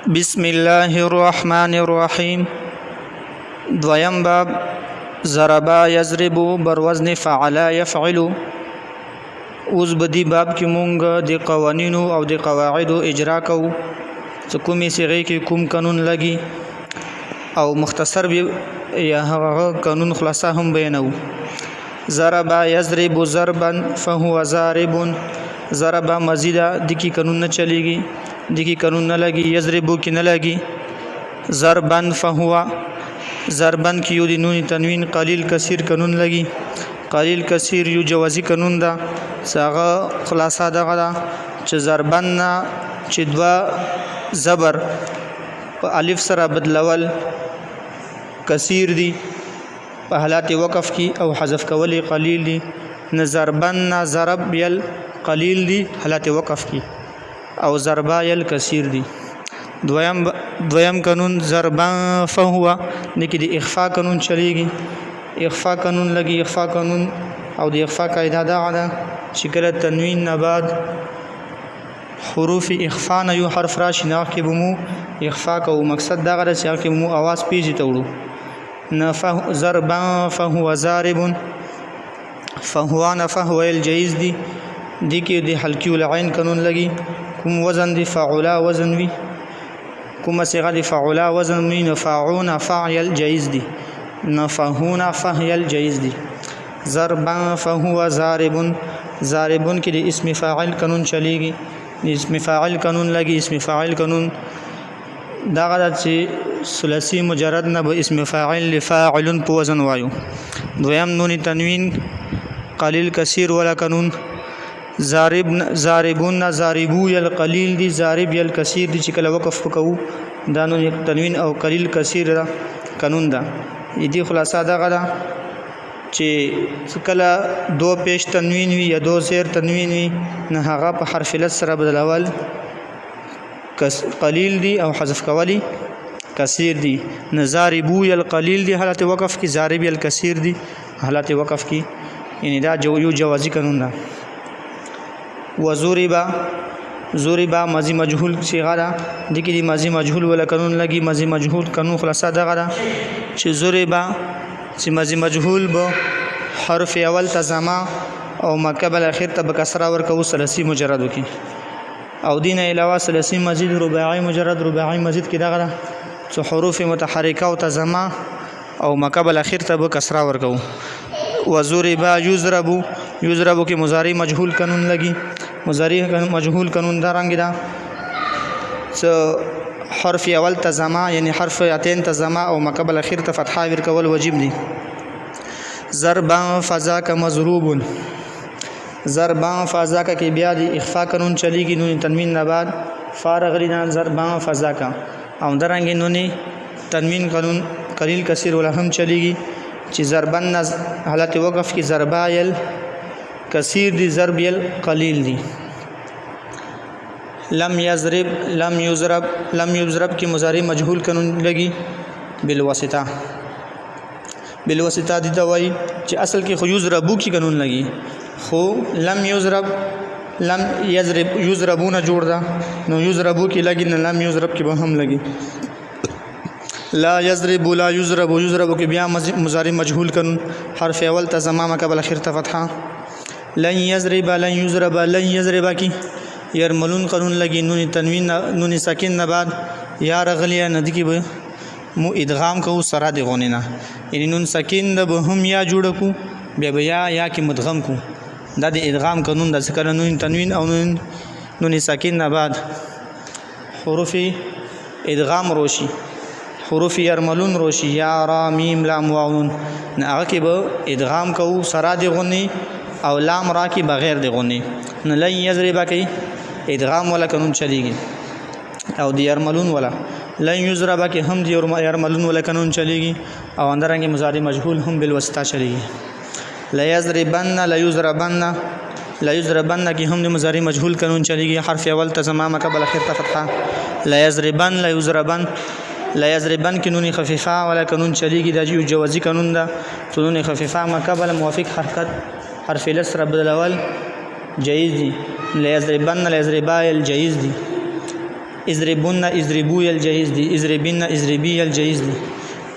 بسم الله الرحمن الرحیم. دویم باب ضربا یضرب بر وزن فعلا یفعل. اوس بدی باب کې مونږ د قوانینو او د قواعدو اجرا کوو چې کومې صيغې کې کوم قانون لګي او مختصر به یا هغه قانون خلاصه هم بیانو. ضربا یضرب ضربا فهو ضارب. ضربا مزیدا د کی قانون نه چلیږي، د کی قانون نه لګي، یضربو کې نه لګي. ضربا فهو ضربن کې یو د نون تنوین قلیل کثیر قانون لګي. قلیل کثیر یو جوازی قانون ده. څنګه خلاصه دغه ده چې ضربن نه چې دوا زبر په الف سره بدلول کثیر دي په حالات وقف کې او حذف کول قلیل دي. نه ضربن نه ضرب یل قلیل دي حالات وقف کې او ضربا یل کثیر دي. دویم قانون ضربا فهو نکي د اخفاء قانون چلیږي. اخفاء قانون لګي. اخفاء قانون او د اخفاء قاعده دا ده چې کله تنوین نه بعد حروف اخفاء نه یو حرف راشي نه کې بمو اخفاء کو. مقصد دا غره چې کې بمو आवाज پیږي توړو. نه ضربا فهو ضارب. فهو نه فهو الجائز دي. دي کې د حلقي العين قانون لګي. کوم وزن دي فعلا وزن وي، کوم صيغه دي فعلا وزن وي. نفعون فعل جائز دي. نفعون فعل جائز دي. ضربا فهو ضارب. ضاربون کې د اسم فاعل قانون چلیږي. اسم فاعل قانون لګي. اسم فاعل قانون دا غدا چې ثلاثي مجرد نه به اسم فاعل لفاعل په وزن وایو. دویم نون تنوین قلیل کثیر ولا قانون. ضاربون ضاربو یل قلیل دي، ضارب یل کثیر دي. چې کله وقف وکاو دا نون تنوین او قلیل کثیر دا قانون ده. دې خلاصه دا غدا چې کله دو پیش تنوین وي یا دو زیر تنوین وي نه هغه په حرف لس سره بدلول قلیل دي او حذف کولی کثیر دي. نه ضاربو یل قلیل دي حالت وقف کې، ضارب یل کثیر دي حالت وقف کې. یعنی دا یو جوازی قانون ده. وزوربا زوربا ماضی مجهول صيغه ده. د کې د ماضی مجهول ولا قانون لګي. ماضی مجهول قانون خلاصه دغه ده چې زوربا چې ماضی مجهول به حرف اول تزما او مقبل اخر ته بکسره ورکو ثلاثي مجرد وکي او دین علاوه ثلاثي مزید رباعي مجرد. رباعي مزید کې دغه چې حروف متحرکه او تزما او مقبل اخر ته بکسره ورکو. وزوربا یضربو یضربو کې مضارع مجهول قانون لګي. مضارع مجهول قانون دا رنګ ده چې حرف اول تزما یعنی حرف اتین تزما او مقبل اخر ته فتحه ورکول واجب دي. ضربا فذاك مضروب. ضربا فذاك کې بیا د اخفاء قانون چلیږي. نون تنوین نه بعد فارغ لنا ضربا فذاك او درنګ نون تنوین قانون قلیل کثیر ولا هم چلیږي چې ضربن حالت وقف کې ضربا یل کثیر دي، ضرب یل قلیل دي. لم یضرب لم یضرب لم یضرب کې مضارع مجهول قانون لګي بالواسطه. بالواسطه دي دوای چې اصل کې خو یضربو کې قانون لګي خو لم یضرب لم یضرب یضربون جوړ ده نو یضربو کې لګي نه لم یضرب کې به هم لګي. لا یضرب لا یضرب یضرب کې بیا مضارع مجهول قانون حرف اول تزما قبل اخر ته فتحه. لن یضرب لن یضرب لن یضرب کې يرملون قانون لګي. نون تنوین نون ساکن نه بعد یا رغلیه ندی کې به مو ادغام کو سره دی غونینا. یعنی نون ساکن د به هم یا جوړ کو بیا یا کې مدغم کو. دا د ادغام قانون د ذکر نون تنوین او نون ساکن نه بعد حروف ادغام روشي. حروف يرملون روشي یا را میم لام واو نه هغه کې به ادغام کو سره دی غونی او لام را کی بغیر دی غونی. نه لن یضرب کی ادغام ولا قانون چلیږي او دی يرملون ولا لن یضرب کی هم دی يرملون ولا قانون چلیږي او اندرنګ مضارع مجهول هم بالواسطه چلیږي. لا یضربن لا یضربن لا یضربن کی هم دی مضارع مجهول قانون چلیږي. حرف اول تزما قبل اخر ته فتحه. لا یضربن لا یضربن لا یضربن کی نون خفیفه ولا قانون چلیږي. دا یو جوازی قانون ده. نون خفیفه مقابل موافق حرکت حرف لس رب بدلول جایز دي. لا یضربن لا یضربا الجایز دي. اضربن اضربو یل جایز دی اضربن اضربی یل جایز دی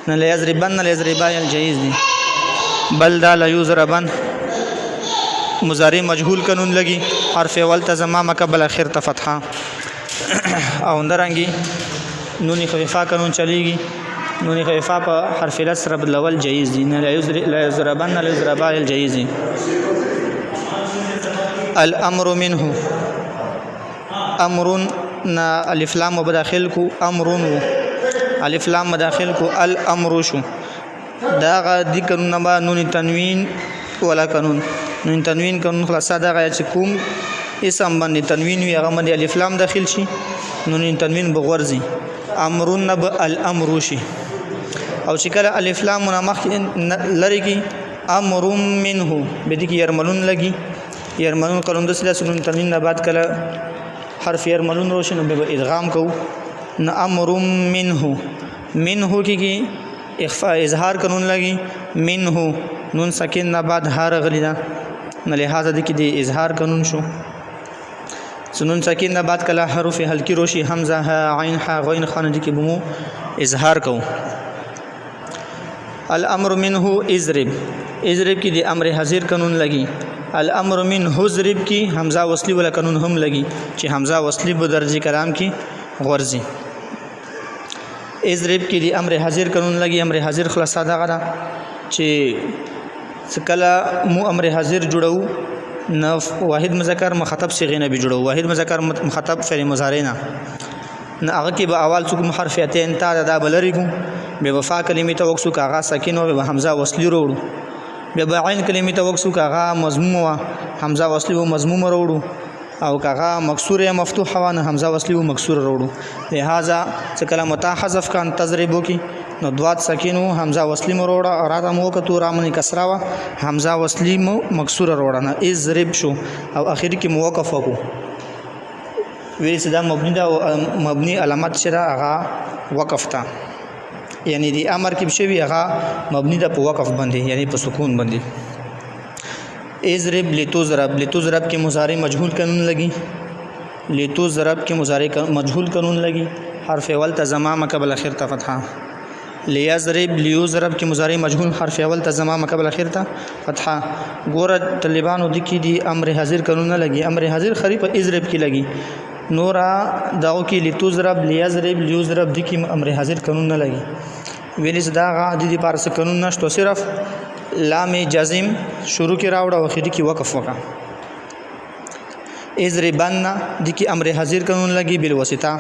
نه لا یضربن لا یضربا یل جایز دی بل دا لا یضربن مضارع مجهول قانون لګي حرف اول ته زمامه قبل اخر ته فتحه او اندرانګي نون خفیفه قانون چلیږي نون خفیفه په حرف ال سره بدلول جایز دي نه لا یضربن لا یضربا یل جایز دی الامر منه امرون نا الف لام مداخل کو امرون الف لام مداخل کو الامر شو دا غ دي قانون ما نون تنوین ولا قانون نون تنوین قانون خلاصه دا غ چې کوم اسم باندې تنوین وي هغه باندې الف لام داخل شي نون تنوین بغورځي امرون نب الامر شي او چې کله الف لام مخ لری کی امر منه به دي کې يرملون لګي يرملون قانون د سلاسل نون تنوین نه بعد کله حرف يرملون روشن به ادغام کو ن امر منه کی اخفاء اظهار قانون لګي منه نون ساکن نه بعد هر غلی دا نه لہذا د کی دی اظهار قانون شو سنون ساکن نه بعد کله حروف هلکی روشي حمزه ها عین ها غین خان د کی بمو اظهار کو الامر منه اضرب کی دی امر حاضر قانون لګي الامر من حذرب کی حمزه وصلی ولا قانون هم لګي چې حمزه وصلی به درجه کلام کی غرضی اضرب کی دی امر حاضر قانون لګي امر حاضر خلاصه دا غدا چې کله مو امر حاضر جوړو نو واحد مذکر مخاطب صيغه نه به جوړو واحد مذکر مخاطب فعل مضارع نه هغه کې به اول څوک حرفیتین تا دا بلریګو به وفا کلمې ته وکسو کاغه ساکن او به حمزه وصلی وروړو بیا عین کلمې ته وکسو کاغه مضموم وا حمزه وصلی و مضموم وروړو او کاغه مکسور یا مفتوح وا نه حمزه وصلی و مکسور وروړو لہذا چې کلمه تا حذف کان تضربو کی نو دوات سکینو حمزه وصلی وروړه او راته مو کتو رامن کسرا وا حمزه وصلی مو مکسور وروړه نه اضرب شو او اخر کې موقف وکړو ویل صدا مبني دا مبني علامت شرا هغه وقف تا یعنی دی امر کې بشوي هغه مبني د په وقف باندې یعنی په سکون باندې اضرب لتضرب کې مضارع مجهول قانون لګي لتضرب کې مضارع مجهول قانون لګي حرف اول ته زمامه قبل اخر ته فتحه ليضرب کې مضارع مجهول حرف اول ته زمامه قبل اخر ته فتحه ګوره طالبانو د کې دی امر حاضر قانون نه لګي امر حاضر خری په اضرب کې لګي نورا داو کې لتضرب ليضرب د کې امر حاضر قانون نه لګي ویل صدا غا د دې پارس قانون نشته صرف لام جازم شروع کې راوړه او اخر کې وقف وکا اضربن د کې امر حاضر قانون لګي بل واسطه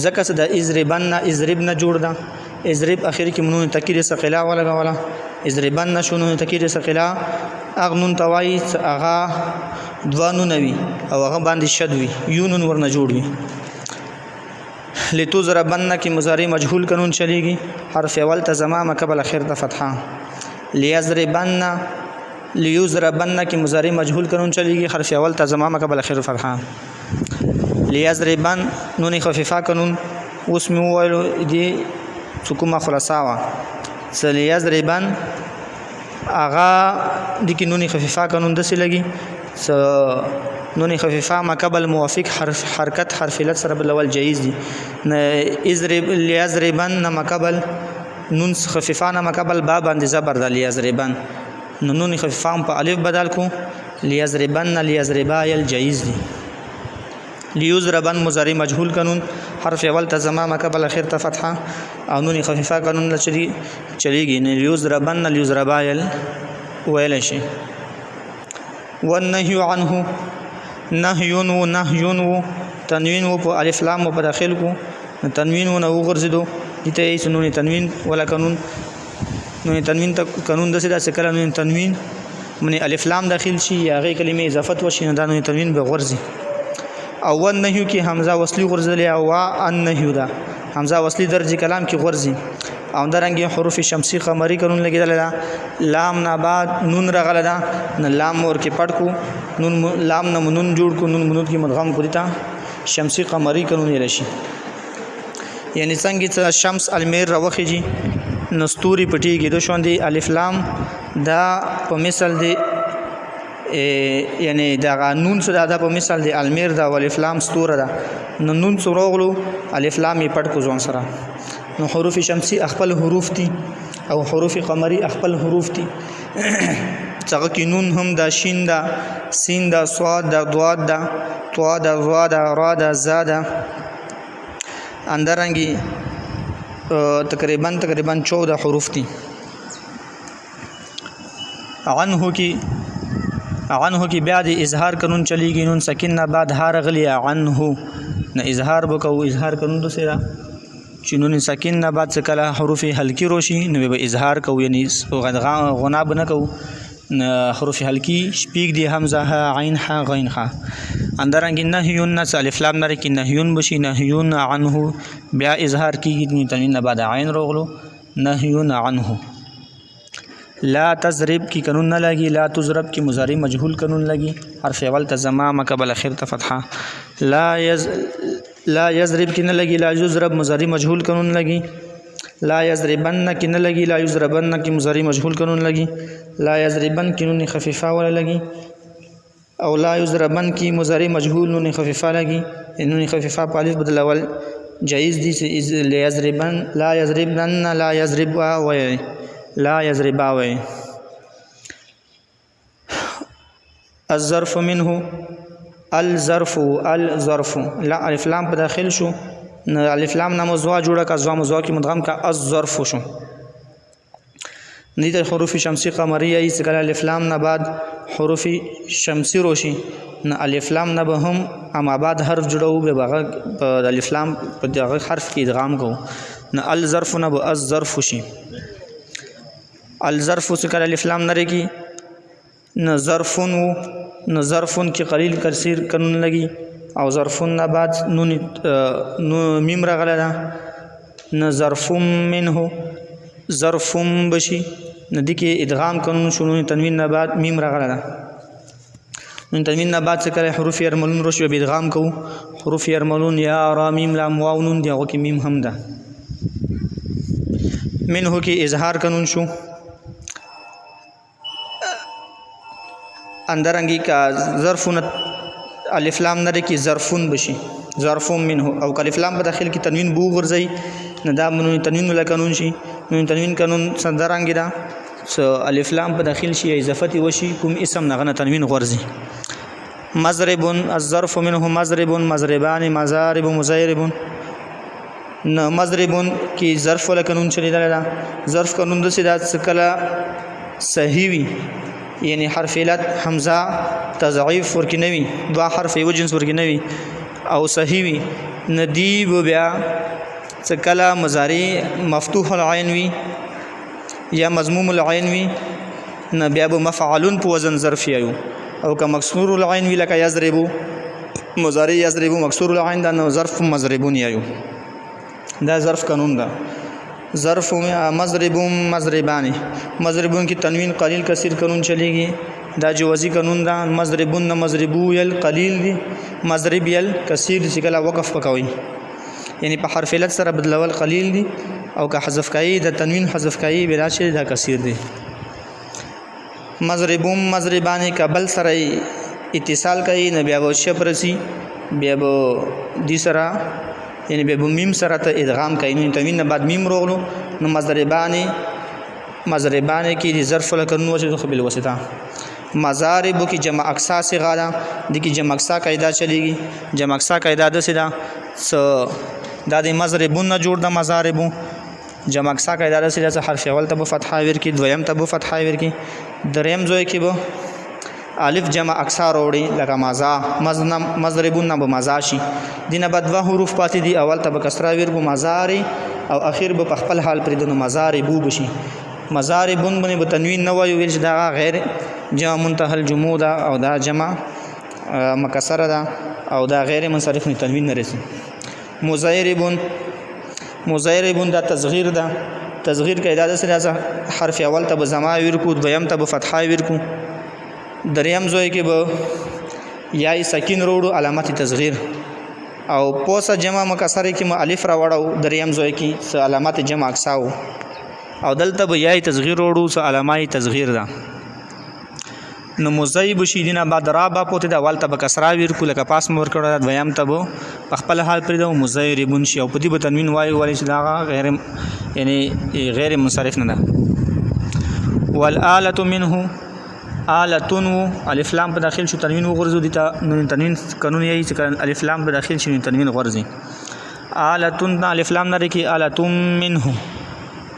زکه صدا اضربن جوړ دا اضرب اخر کې منون تکیر ثقلا ولا اضربن شنو تکیر ثقلا اغنون توای اغا دوانو نوي او هغه باندې شد وي یونن ورنه جوړ وي لتضربن کی مضارع مجهول قانون چلیږي حرف اول ته زمامه قبل اخر ته فتحه ليضربن کی مضارع مجهول قانون چلیږي حرف اول ته زمامه قبل اخر فتحه ليضربن نون خفیفه قانون اوس مې وایلو دی څوکما خلاصا وا ليضربن اغا د کی نون خفیفه قانون د سي لګي نون خفیفه ما قبل موافق حرکت حرف علت سره بلول جایز دي ليضربن ما قبل نون خفیفه ما قبل با باندې زبر د ليضربن نون خفیفه په الف بدل کو ليضربا یل جایز دي ليضربن مضارع مجهول قانون حرف اول ته زمامه قبل اخر ته فتحه او نون خفیفه قانون چلیږي ليضربن ليضربا یل ویل شي والنهي عنه نهي تنوین په الف لام په داخل کو تنوین نو غرزدو دته سنون تنوین ولا قانون نو تنوین ته قانون د سدا سکل نو تنوین من الف لام داخل شي یا غي کلمه اضافت وشي نه د تنوین به غرزي او والنهي کې حمزه وصلی غرزلی او النهي دا حمزه وصلی درجه کلام کې غرزي او درنګي حروف شمسی قمری قانون لګیدل دا لام نه بعد نون رغله دا نه لام ور کې پټ کو نون لام نه نون جوړ کو نون منود کې مدغم کو دیتا شمسی قمری قانون یې راشي یعنی څنګه شمس المیر روخیږي نستوري پټیږي د شوندې الف لام دا په مثال دی یعنی دا نون څه دا په مثال دی المیر دا والف لام ستوره ده نو نون څه راغلو الف لام یې پټ کو ځوان سره نو حروف شمسی خپل حروف دي او حروف قمری خپل حروف دي څنګه کې نون هم دا شین دا سین دا صاد دا ضاد دا طا دا ظا دا را دا زا دا اندرنګي تقریبا 14 حروف دي عنه کی بیا د اظهار قانون چلیږي نون سکین نه بعد هار غلی عنه نه اظهار وکاو اظهار قانون د سره چې نون سکین نه بعد کله حروف هلکی روشي نو به اظهار کو یعنی غنا بنه کو حروف هلکی شپیک دی حمزه ها عین ها غین ها اندرنګ نهیون نس الف لام نری کی نهیون بشي نهیون عنه بیا اظهار کیږي تنوین نه بعد عین روغلو نهیون عنه لا تضرب کی قانون نہ لگی لا تضرب کی مضارع مجهول قانون لگی حرف اول تزمام قبل اخر فتحہ لا یضرب کی نہ لگی لا یضرب مضارع مجهول قانون لگی لا یضربن کی نہ لگی لا یضربن کی مضارع مجهول قانون لگی لا یضربن کی نون خفیفہ والا لگی او لا یضربن کی مضارع مجهول نون خفیفہ لگی نون خفیفہ په الف بدل اول جائز دي یضربن لا یضربن لا یضرب و لا یضربا وی الظرف منه الظرف لا الف لام په داخل شو الف لام نه موضوع جوړه کا ځوا موضوع کی مدغم کا الظرف شو نیت حروف شمسی قمریه ای څخه الف لام نه بعد حروف شمسی روشي نه الف لام نه به هم اما بعد حرف جوړو به بغه الف لام په دغه حرف کې ادغام کو نه الظرف نه به الظرف شي الظرف څخه الف لام نری کی نه ظرفون نه ظرفون کی قلیل کثیر قانون لگی او ظرفون نه بعد نون میم راغله نه ظرفم منه ظرفم بشي نه دي کې ادغام قانون شنو تنوین نه بعد میم راغله نو تنوین نه بعد څخه حروف یرملون روش به ادغام کو حروف یرملون یا را میم لام واو نون دی او کې میم هم ده منه کې اظهار قانون شو اندرنګي کا ظرفون الف لام نری کی ظرفون بشي ظرفون منه او الف لام په داخل کی تنوین بو ورځي نه دا منو تنوین له قانون شي نو تنوین قانون سندرنګي دا سو الف لام په داخل شي اضافه وشي کوم اسم نه غنه تنوین ورځي مضرب الظرف منه مضرب مضربان مضارب مضارب نه مضرب کی ظرف له قانون چلی دا ظرف قانون د سیدا کلا صحیح وي یعنی حرف علت حمزه تضعیف ورکی نوی دوا حرف یو جنس ورکی نوی او صحیح وی ندیب بیا څکلا مضارع مفتوح العین وی یا مضموم العین وی نه بیا به مفعول په وزن ظرف یو او که مکسور العین وی لکه یضرب مضارع یضرب مکسور العین دا نو ظرف مضربون یو دا ظرف قانون دا ظرف مضرب مضربان مضربون کی تنوین قلیل کثیر قانون چلے گی دا جوازی قانون دا مضربون مضربو یل قلیل دی مضرب یل کثیر شکل وقف پکوي یعنی په حرف علت سره بدلول قلیل دی او که حذف کای د تنوین حذف کای بلا شی دا کثیر دی مضربون مضربان قبل سره اتصال کای نبی ابو شپرسی بیا بو دی سره یعنی به میم سره ته ادغام کین تنوین بعد میم روغلو نو مضربان کی ظرف لکنو وجه خبل وسطا مضارب کی جمع اقصا سے غالا د کی جمع اقصا قاعده چلیږي جمع اقصا قاعده د سدا س د مضربون نه جوړ د مضارب جمع اقصا قاعده د سدا حرف اول ته فتحه ور کی دویم ته فتحه ور کی دریم زوی کی بو الف جمع اقصا وروړي لکه مازا مضربون نه به مازا شي دینه بعد دوه حروف پاتې دي اول ته کسره ور بو مضارع او اخر به خپل حال پر دونو مضاربو بشي مضاربون باندې به تنوین نه وایو ویل دا غیر جمع منتهى الجمود او دا جمع مکسره ده او دا غیر منصرف نه تنوین نه رسي مضاربون دا تصغیر ده تصغیر کې اجازه سره حرف اول ته به زما ور کو دویم ته به فتحه ور کو دریم زوی کې به یا سکین روړو علامت تصغیر او پوسه جمع مکسره کې الف را وړو دریم زوی کې علامت جمع اقصاو او دلته به یا تصغیر روړو علامت تصغیر ده نو مزیب شي دینه بعد را با پوته د اول ته به کسرا ورکو لکه پاس مور کړه دویم ته به په خپل حال پرې د مزیربون شي او په دې به تنوین وایي ولې چې دا غیر یعنی غیر منصرف نه ده والآلة منه آلتون الف لام په داخل شو تنوین وغورځو دي ته نو تنوین قانون یې چې الف لام په داخل شي تنوین غورځي آلتون الف لام نه لري آلتون منه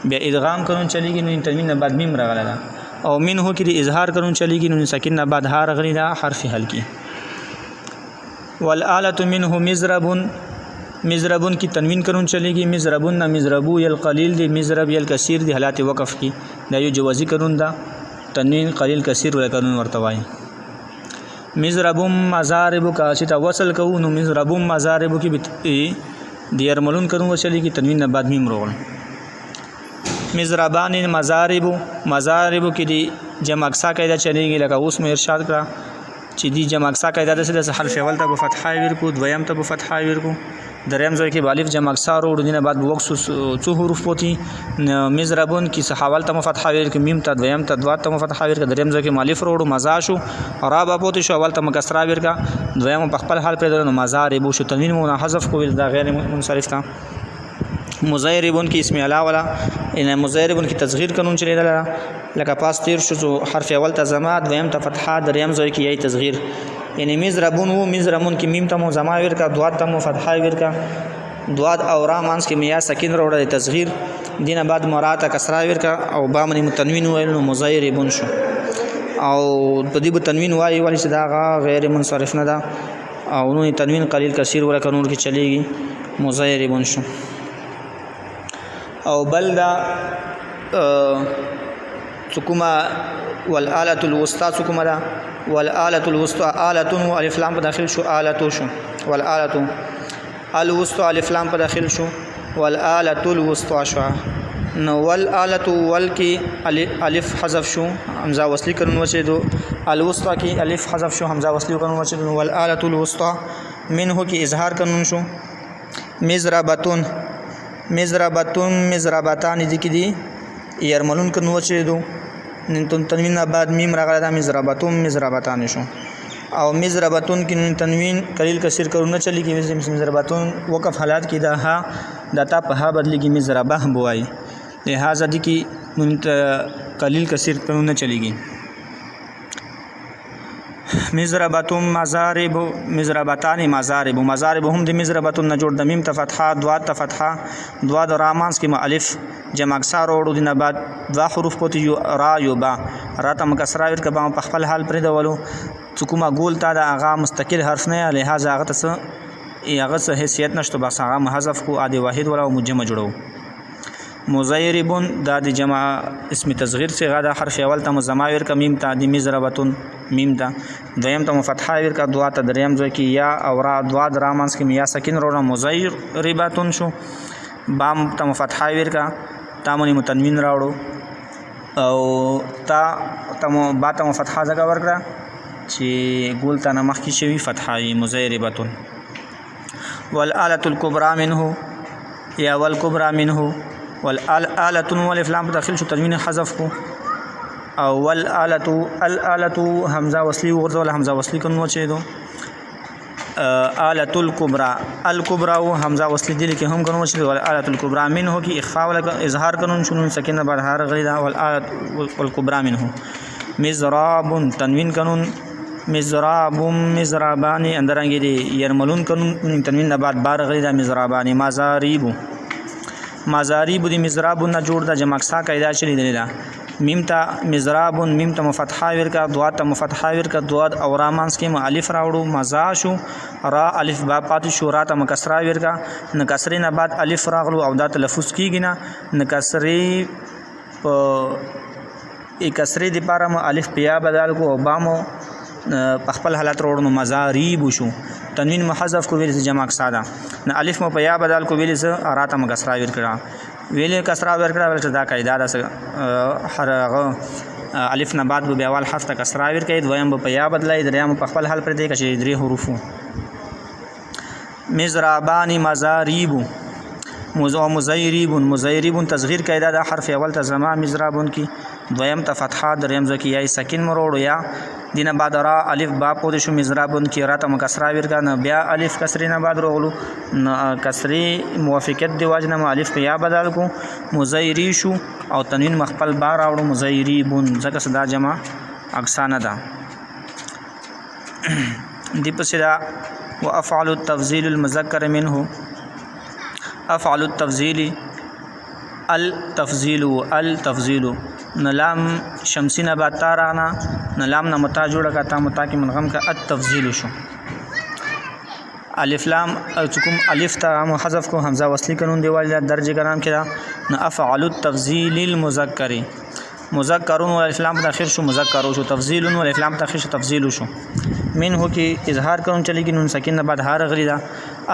بیا ادغام قانون چلیږي نو تنوین نه بعد میم راغله او منه کې د اظهار قانون چلیږي نو ساکن نه بعد ها راغلی دا حرف حل کی والآلة منه مزربون کی تنوین قانون چلیږي مزربون نه مزربو یل قلیل دی مزرب یل کثیر دی حالات وقف کی دا یو جوازی قانون دا تنوین قلیل کثیر ولا قانون ورته وایي مزربم مزارب کا چې وصل کو نو مزربم مزارب کی دیر ملون قانون چلیږي تنوین نه بعد میم روغل مزربان مزارب کې دی جمع اکسا قاعده چلیږي لکه اوس مې ارشاد کړه چې دی جمع اکسا قاعده د حرف اول ته په فتحه ورکو دویم ته په فتحه ورکو دریم ځای کې الف جمع اکسا وروړو دینه بعد وقت څو حروف پوتی مزربون کې صحاول ته فتحه ورکو میم ته دویم ته دوات ته فتحه ورکو دریم ځای کې الف وروړو مزا شو را با پوتی شو اول ته کسرا ورکا دویم په خپل حال پر نو مزارب شو تنوین مو حذف کویل دا غیر منصرف تا مزیربون کی اسم علا ولا ان مزیربون کی تصغیر قانون چلیدل لکه پاس تیر شو حرف اول ته زما دویم ته فتحه دریم ځای کې یی تصغیر یعنی مزربون کی میم ته مو زما ورکا دوات ته مو فتحه ورکا دوات او را مانس کې میا سکین وروړه تصغیر دینه بعد مراد کسرا ورکا او با من تنوین ویل نو مزیربون شو او په دې تنوین وایي ولی چې دا غیر منصرف نه ده او نو تنوین قلیل کثیر ولا قانون کې چلیږي مزیربون شو او بل دا سکوما والآلة الوسطى سکوما دا والآلة الوسطى آلة الف لام په داخل شو آلة شو والآلة الوسطى الف لام په داخل شو والآلة الوسطى شو نو والآلة والکی الف حذف شو حمزه وصلی قانون وچیدو الوسطى کی الف حذف شو حمزه وصلی قانون وچیدو والآلة الوسطى منه کی اظهار قانون شو مزربتان دي کې دي يرملون قانون وچیدو تنوین بعد میم راغله دا مزربتان شو او مزربتون کې تنوین قلیل کثیر قانون چلی کې مزربتون وقف حالات کې دا ها دتا په ها بدلی کې مزربه بوای لہذا دي کې قلیل کثیر قانون چلیږي مزربتون مزربتان مزارب هم د مزربتون نه جوړ د میم ته فتحه دوا د رامانس کې الف جمع اکسا وروړو دینه بعد دوا حروف پوتی یو را یو با را ته کسرا ورکه په خپل حال پرې دولو څکوما ګول تا د اغا مستقل حرف نه لہذا هغه څه حیثیت نشته بس هغه حذف کو عادي واحد ولا مجمع جوړو مزیربون دا د جمع اسم تصغیر سے غدا حرف اول ته زمایر کا میم تا د مزربتون میم تا دویم ته فتحه ور کا دوا ته دریم ځکه کی یا او را دوا درامانس کې یا سکین رو مزیربتون شو بام ته فتحه ور کا تامنی متنوین راوړو او تا تم با ته فتحه ځکه ورکړه چې ګول ته نمخ کی شوی فتحه مزیربتون والآلة الكبرى منه یا والكبرى منه والآلة والف لام داخل شو تنوین حذف کو او والآلة حمزه وصلی ورته حمزه وصلی کنو چیدو آلة الكبرى حمزه وصلی دي کې هم کنو چیدو والآلة الكبرى منه کی اخفاء ولا اظهار کنو شنو سکینه بعد هر غیدا والآلة والكبرى منه مزراب تنوین کنون مزرابان اندرانګي دي يرملون کنون تنوین بعد بار غیدا مزرابان مزاریب دی مزراب نه جوړ د جمع اکسا قاعده چلی دی میم تا مزراب میم ته فتحه ورکا دوات ته فتحه ورکا دوات او رامانس کې الف راوړو مزا شو را الف با پات شو را ته کسرا ورکا نه کسرې نه بعد الف راغلو او دا تلفظ کیږي نه کسرې په کسرې دی پاره الف بیا بدل کو او بامو خپل حالت وروړو مزاریب شو تنوین محذف کو ویل جمع اکسا ده نه الف مو په یا بدل کو ویل ز اراته مکسرا ور کړه ویل کسرا ور کړه ول دا قاعده ده هر الف نه بعد به اول حرف ته کسرا ور کوي دویم په یا بدلای دریم په خپل حال پر دی چې درې حروف مزرابان مزاریب مزیرب تصغیر قاعده ده حرف اول ته زما مزرابون کی دویم ته فتحه دریم ځکه یا سکین مروړو یا دینه بعد را الف با پوت شو مزرابون کی را ته مکسره ورکا نه بیا الف کسری نه بعد روغلو کسری موافقت دی واجنه الف په یا بدل کو مزیری شو او تنوین مخفل با راوړو مزیری بون ځکه صدا جمع اقسانه ده دی پس دا وافعل التفضيل المذكر منه افعل التفضيل التفضيل نلام شمسینا با تارانا نلام نه متا جوړه کا تا متا کې منغم کا التفضيل شو الف لام چکم الف تا هم حذف کو حمزه وصلی قانون دیوال درجه کا نام کړه نه افعل التفضيل المذكر مذکرون والف لام تاخير شو مذکر شو تفضيل والف لام تاخير شو تفضيل شو منه کی اظهار کرون چلیږي نون سکین نه بعد هار غلی دا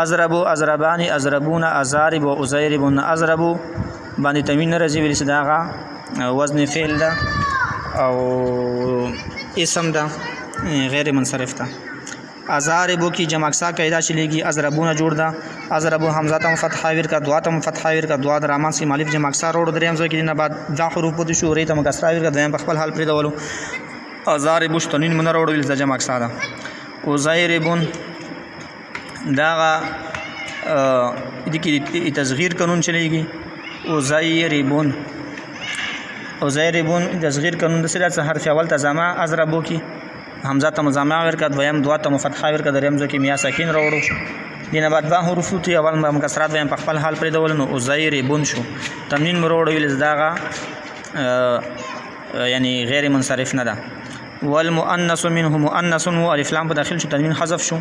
ازربو ازربانی ازربون ازارب و ازیربون ازربو باندې تنوین راځي ویل صداغه وزن فعل ده او اسم ده غیر منصرف ده ازاربو کی جمع اکسا قاعده چلیږي ازربون جوړ ده ازربو حمزه تم فتحه ور کا دعا تم فتحه ور کا دعا درمان سی مالف جمع اکسا روړ دریم ځکه نه بعد دا حروف په شو ری تم کسرا ور کا دیم په خپل حال پر دولو ازاربو شتنین من روړ ویل جمع اکسا ده ازیربون داغه دې کې تصغیر قانون چلیږي ازیربون تصغیر قانون د سره حرف اول ته زما ازربو کی حمزه ته مزامع ور کا دویم دوا ته فتحه ور کا دریم ځکه میا ساکین راوړو دینه بعد با حروف ته اول مکسرات ویم په خپل حال پر دول نو ازیربون شو تنوین مروړ ویل داغه یعنی غیر منصرف نه ده والمؤنث منه مؤنث و الف لام په داخل شو تنوین حذف شو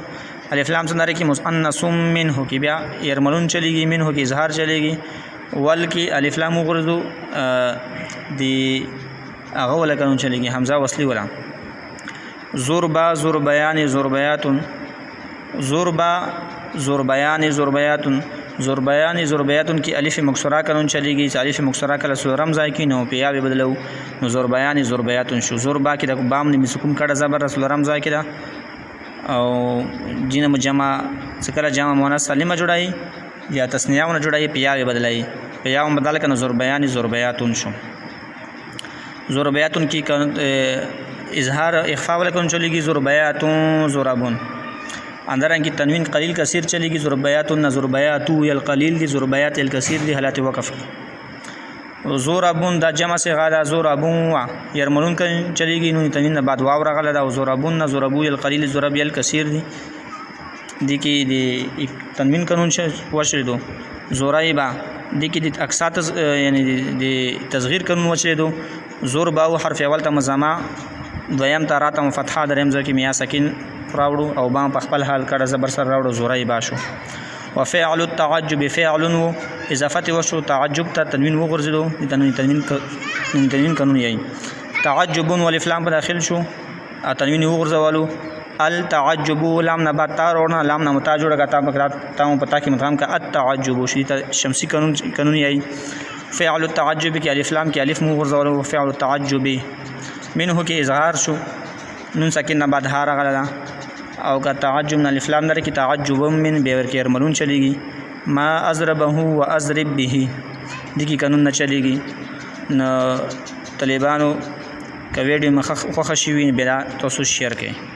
الف لام څنګه کې مؤنث منه کې بیا يرملون چلیږي منه کې اظهار چلیږي ول کې الف لام غرضو دی هغه ولا قانون چلیږي حمزه وصلی ولا زربا زربیان زربیات زربا زربیان زربیات زربیات کی الف مکسوره قانون چلیږي چې الف مکسوره کله سورم ځای کې نو په یا به بدلو نو زربیان زربیات شو زربا کې د بام نه سکون کړه زبر سورم ځای کې دا او جن مجمع ذکر جمع مؤنث سالمه جوړای یا تسنیهونه جوړای په یا به بدلای په یا بدل کنه زربیان زربیات شو زربیات کی اظهار اخفاء ولکن چلیږي زربیات زرابون اندران کی تنوین قلیل کثیر چلیږي زربیات زربیات القلیل دی زربیات الکثیر دی حالت وقف زرابون دا جمع سے غادا زرابون يرملون چلیږي نو تنوین بعد واو راغله دا زرابون زربو القلیل زرب الکثیر دی کی دی تنوین قانون وشل دو زورایبا دی کی د اقساط یعنی د تصغیر قانون وشل دو زور باو حرف اول ته مزما دویم ته راتم فتحه دریم ځکه میا سکین راوړو او با په خپل حال کړه زبر سر راوړو زورای باشو وفعل التعجب فعل و اضافه وشو تعجب ته تنوین وغورځدو تنوین قانون یې تعجب والف لام په داخل شو تنوین وغورځولو التعجب لام نه بعد تا ورونه لام نه متا جوړه کا تا پتا کې مقام کا التعجب شي شمسی قانون یې فعل التعجب کی الف لام کی الف وغورځولو فعل التعجب منه کې اظهار شو نون ساکن نه بعد هار غلا او کا تعجب نه الف لام در کی تعجب من به ور کې ارملون چلیږي ما ازربه و ازرب به دي کی قانون نه چلیږي نو طالبانو کوي ډي مخ خو خشوي بلا تاسو شیر کې